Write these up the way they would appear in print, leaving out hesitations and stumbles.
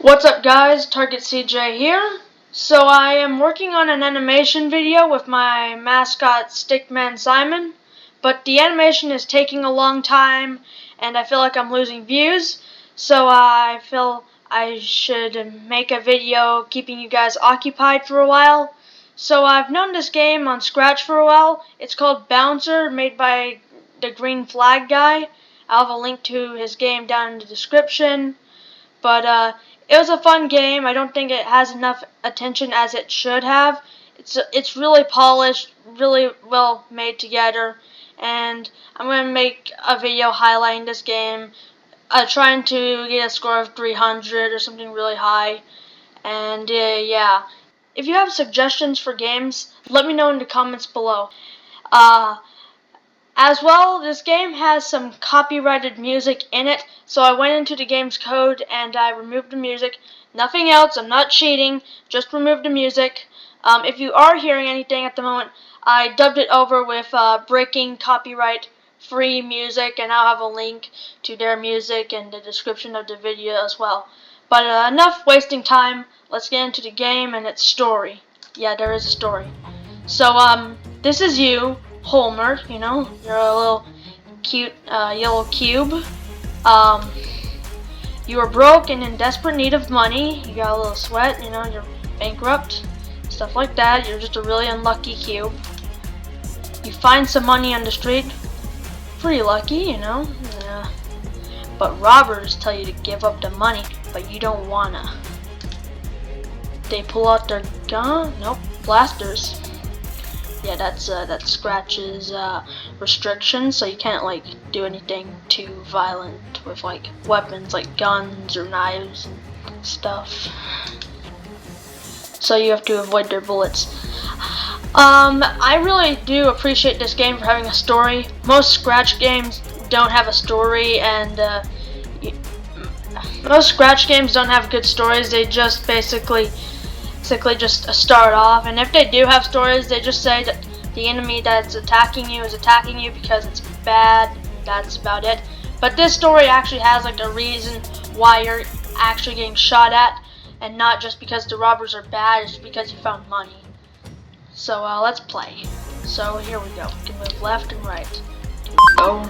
What's up guys, Target CJ here. So I am working on an animation video with my mascot Stickman Simon, but the animation is taking a long time and I feel like I'm losing views, so I feel I should make a video keeping you guys occupied for a while. So I've known this game on Scratch for a while. It's called Bouncer, made by the Green Flag guy. I'll have a link to his game down in the description. But it was a fun game. I don't think it has enough attention as it should have. It's really polished, really well made together, and I'm going to make a video highlighting this game, trying to get a score of 300 or something really high. And yeah, if you have suggestions for games, let me know in the comments below. As well, this game has some copyrighted music in it, so I went into the game's code and I removed the music. Nothing else, I'm not cheating, just removed the music. If you are hearing anything at the moment, I dubbed it over with breaking copyright free music, and I'll have a link to their music in the description of the video as well. But enough wasting time, let's get into the game and its story. Yeah, there is a story. So, this is you. Holmer, you know, you're a little cute yellow cube. You are broke and in desperate need of money. You got a little sweat, you know, you're bankrupt, stuff like that. You're just a really unlucky cube. You find some money on the street, pretty lucky, you know. Yeah. But robbers tell you to give up the money, but you don't wanna. They pull out their gun, nope, blasters. Yeah, that Scratch's restrictions, so you can't like do anything too violent with like weapons like guns or knives and stuff. So you have to avoid their bullets. I really do appreciate this game for having a story. Most Scratch games don't have a story, and most Scratch games don't have good stories. They just basically just start off, and if they do have stories, they just say that the enemy that's attacking you is attacking you because it's bad, and that's about it. But this story actually has like a reason why you're actually getting shot at, and not just because the robbers are bad, it's because you found money. So let's play. So here we go. We can move left and right. Go.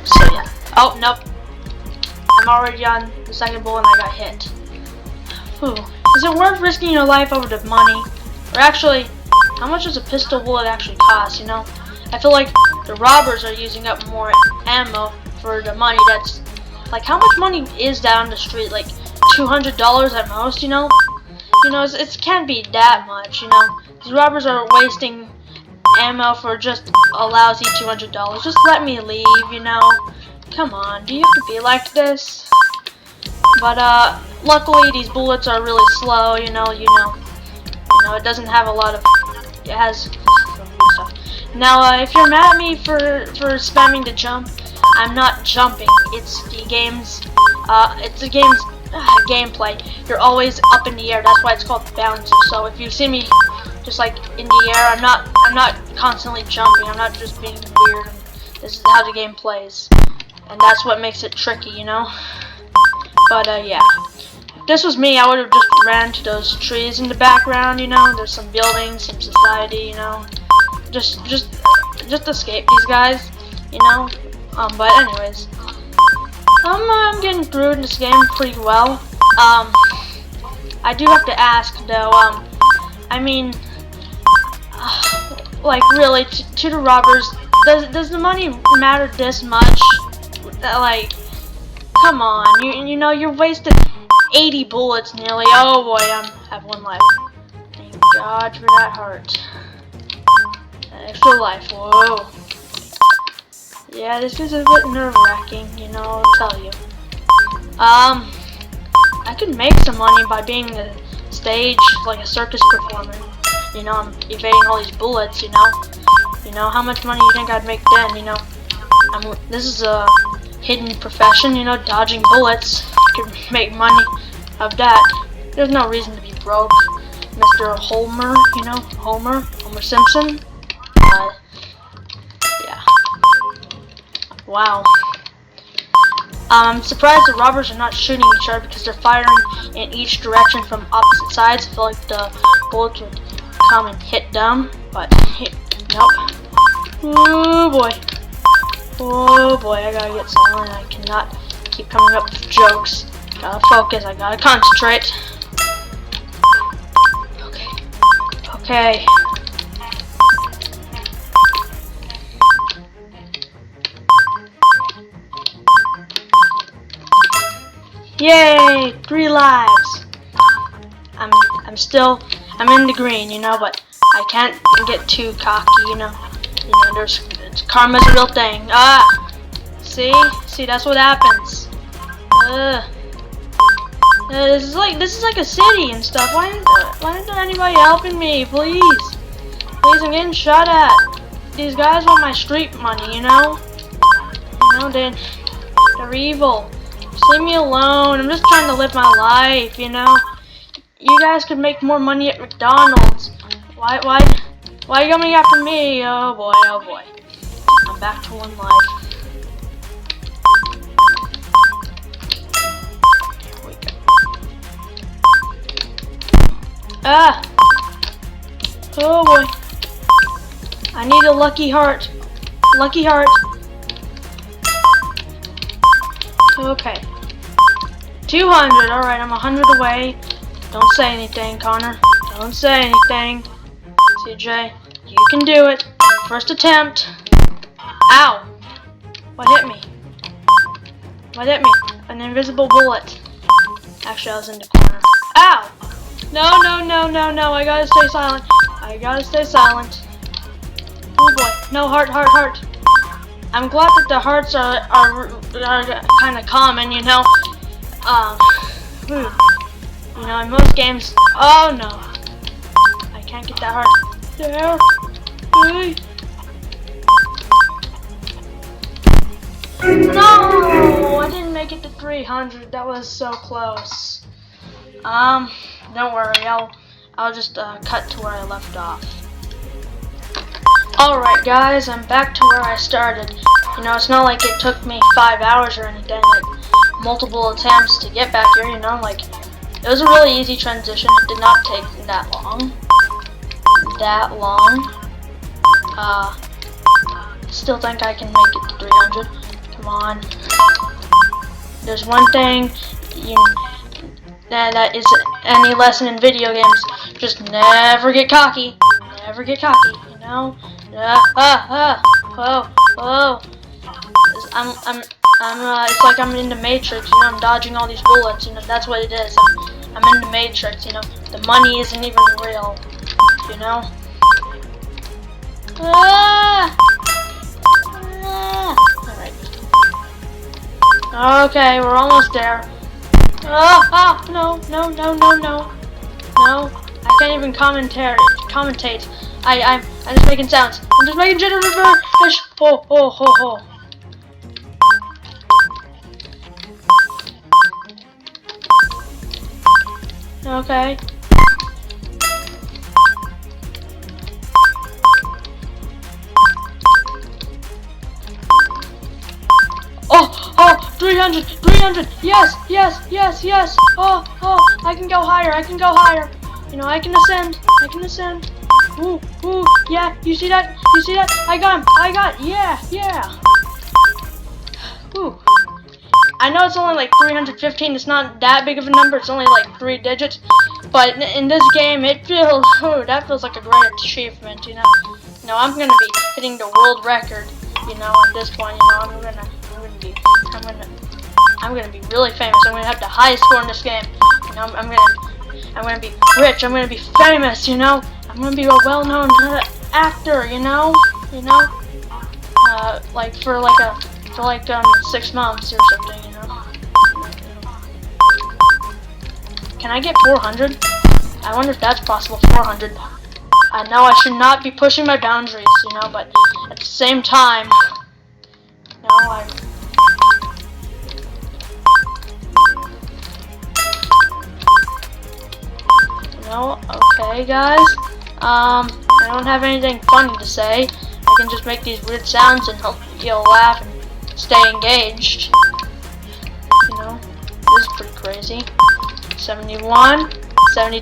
So yeah. Oh nope. I'm already on the second bullet and I got hit. Whew. Is it worth risking your life over the money? Or actually, how much does a pistol bullet actually cost, you know? I feel like the robbers are using up more ammo for the money. That's, like, how much money is that on the street? Like, $200 at most, you know? You know, it can't be that much, you know? These robbers are wasting ammo for just a lousy $200. Just let me leave, you know? Come on, do you have to be like this? But luckily these bullets are really slow, you know, it doesn't have a lot of, it has stuff. Now, if you're mad at me for spamming the jump, I'm not jumping. It's the game's gameplay. You're always up in the air. That's why it's called bouncer. So if you see me just like in the air, I'm not constantly jumping. I'm not just being weird. This is how the game plays, and that's what makes it tricky, you know. But yeah, if this was me, I would have just ran to those trees in the background, you know. There's some buildings, some society, you know. Just escape these guys, you know. But anyways, I'm getting through this game pretty well. I do have to ask though. I mean, like really, to the robbers, does the money matter this much? Like, come on, you know, you're wasting 80 bullets nearly. Oh boy, I have one life. Thank God for that heart. That extra life, whoa. Yeah, this is a bit nerve-wracking, you know, I'll tell you. I could make some money by being a stage, like a circus performer. You know, I'm evading all these bullets, you know. You know, how much money do you think I'd make then, you know? This is a hidden profession, you know, dodging bullets. You can make money of that. There's no reason to be broke, Mr. Holmer, you know, Homer Simpson. Yeah. Wow. I'm surprised the robbers are not shooting each other because they're firing in each direction from opposite sides. I feel like the bullets would come and hit them, but nope. Oh boy. Oh boy, I gotta get silent. I cannot keep coming up with jokes. Gotta focus, I gotta concentrate. Okay. Okay. Yay! 3 lives. I'm in the green, you know, but I can't get too cocky, you know. There's karma's a real thing. Ah, see, that's what happens. This is like a city and stuff. Why isn't anybody helping me? Please, I'm getting shot at. These guys want my street money, you know. They're evil. Just leave me alone. I'm just trying to live my life, you know. You guys could make more money at McDonald's. Why are you coming after me? Oh boy, oh boy. I'm back to 1 life. Here we go. Ah! Oh boy. I need a lucky heart. Lucky heart. Okay. 200. Alright, I'm 100 away. Don't say anything, Connor. Don't say anything. CJ, you can do it. First attempt. Ow! What hit me? What hit me? An invisible bullet. Actually, I was in the corner. Ow! No, no, no, no, no. I gotta stay silent. I gotta stay silent. Oh boy. No, heart, heart, heart. I'm glad that the hearts are kind of common, you know. You know, in most games. Oh no. I can't get that heart. There. Hey. No! I didn't make it to 300. That was so close. Don't worry. I'll just cut to where I left off. Alright guys, I'm back to where I started. You know, it's not like it took me 5 hours or anything, like multiple attempts to get back here, you know, like it was a really easy transition. It did not take that long. Still think I can make it to 300. Come on. There's one thing that is any lesson in video games. Just never get cocky. Never get cocky, you know? Whoa. It's like I'm in the Matrix, you know, I'm dodging all these bullets, you know, that's what it is. I'm in the Matrix, you know. The money isn't even real, you know? Alright. Okay, we're almost there. No. No, I can't even commentate. I'm just making sounds. I'm just making jitter. Ho. Okay. Oh, 300, yes. Oh, I can go higher. You know, I can ascend. Ooh, yeah, you see that? I got him, yeah. Ooh. I know it's only like 315, it's not that big of a number, it's only like 3 digits, but in this game, that feels like a great achievement, you know? You know, I'm gonna be hitting the world record, you know, at this point, you know, I'm gonna be really famous. I'm gonna have the highest score in this game. You know, I'm gonna be rich. I'm gonna be famous. You know, I'm gonna be a well-known actor. You know, like for 6 months or something. You know. Can I get 400? I wonder if that's possible. 400. I know I should not be pushing my boundaries. You know, but at the same time, you know, No, okay guys, I don't have anything funny to say. I can just make these weird sounds and hope you'll laugh and stay engaged. This is pretty crazy. 71, 70,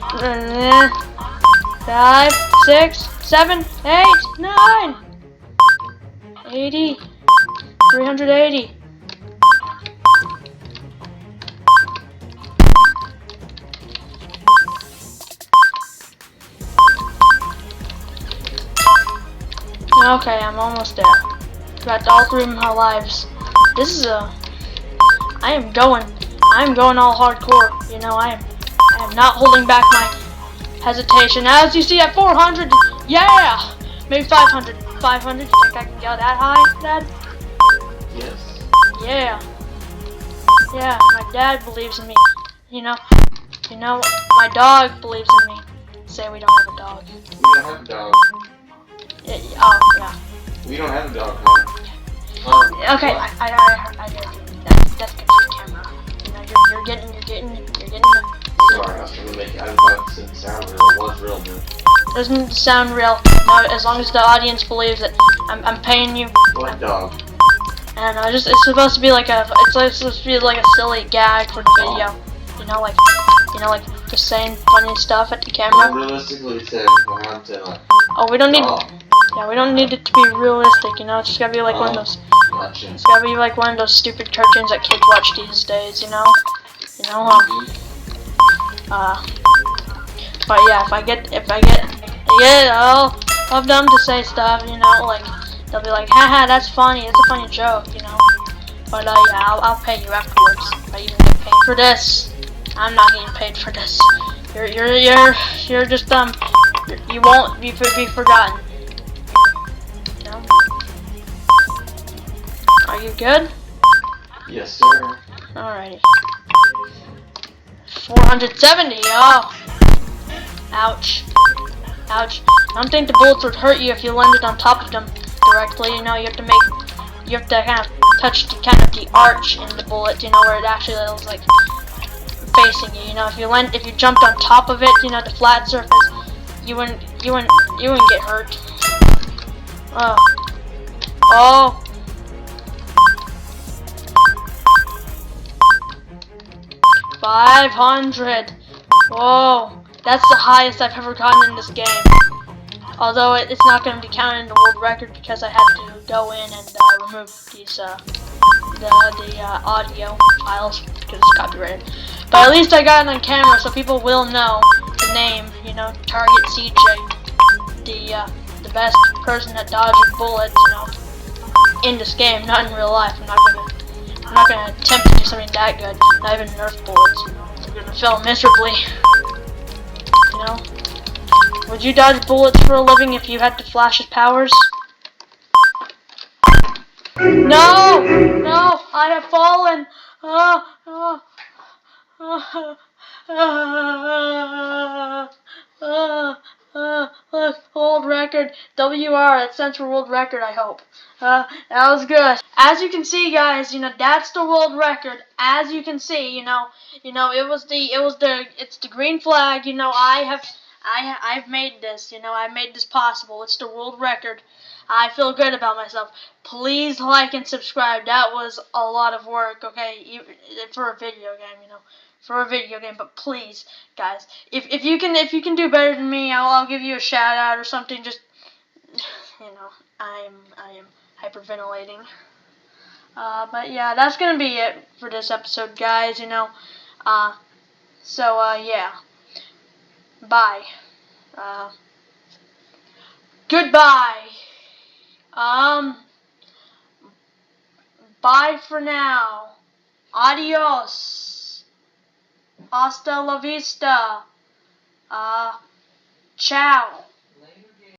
5, 6, 7, 8, 9, 80, 380. Okay, I'm almost there. Got all 3 of my lives. This is I'm going all hardcore. You know, I am not holding back my hesitation. As you see at 400, yeah! Maybe 500. 500, you think I can go that high, Dad? Yes. Yeah. Yeah, my dad believes in me. You know, my dog believes in me. Say we don't have a dog. We don't have a dog. Yeah, oh, yeah. We don't have a dog, Holmer. Okay, I heard you. That's good for the camera. You know, you're getting. Sorry, I was trying to make it. I didn't it sound real. It was real, man. Doesn't sound real. No, as long as the audience believes it, I'm paying you. What dog? I don't know. It's supposed to be like supposed to be like a silly gag for the video. You know, like just saying funny stuff at the camera. Well, realistically, it said Oh, we don't need. dog. Yeah, we don't need it to be realistic. You know, it's just gotta be like one of those. Gotcha. It's gotta be like one of those stupid cartoons that kids watch these days. You know. But yeah, if I get, I'll have them to say stuff. You know, like they'll be like, haha, that's funny. It's a funny joke. You know. But yeah, I'll pay you afterwards. If I even get paid for this. I'm not getting paid for this. You're just you won't be forgotten. You know? Are you good? Yes, sir. Alrighty. 470. Oh. Ouch. Ouch. I don't think the bullets would hurt you if you landed on top of them directly. You know, you have to kind of touch the arch in the bullet. You know, where it actually is like facing you. You know, if you jumped on top of it, you know, the flat surface, you wouldn't get hurt. Oh. Oh. $500. Whoa. That's the highest I've ever gotten in this game. Although it's not going to be counted in the world record because I had to go in and remove these the audio files because it's copyrighted. But at least I got it on camera, so people will know the name. You know, Target CJ, the best person that dodges bullets. You know, in this game, not in real life. I'm not gonna attempt to do something that good. Not even Nerf bullets. I'm gonna fail miserably. You know, would you dodge bullets for a living if you had to flash his powers? No! No! I have fallen! Look, world record. WR, that stands for world record, I hope. That was good. As you can see, guys, you know, that's the world record. As you can see, it's the green flag. You know, I've made this. You know, I made this possible. It's the world record. I feel good about myself. Please like and subscribe. That was a lot of work, okay, for a video game, you know. For a video game, but please, guys, if you can do better than me, I'll give you a shout out or something. Just, you know, I am hyperventilating. But yeah, that's gonna be it for this episode, guys. You know, yeah, bye. Goodbye. Bye for now. Adios. Hasta la vista. Ciao.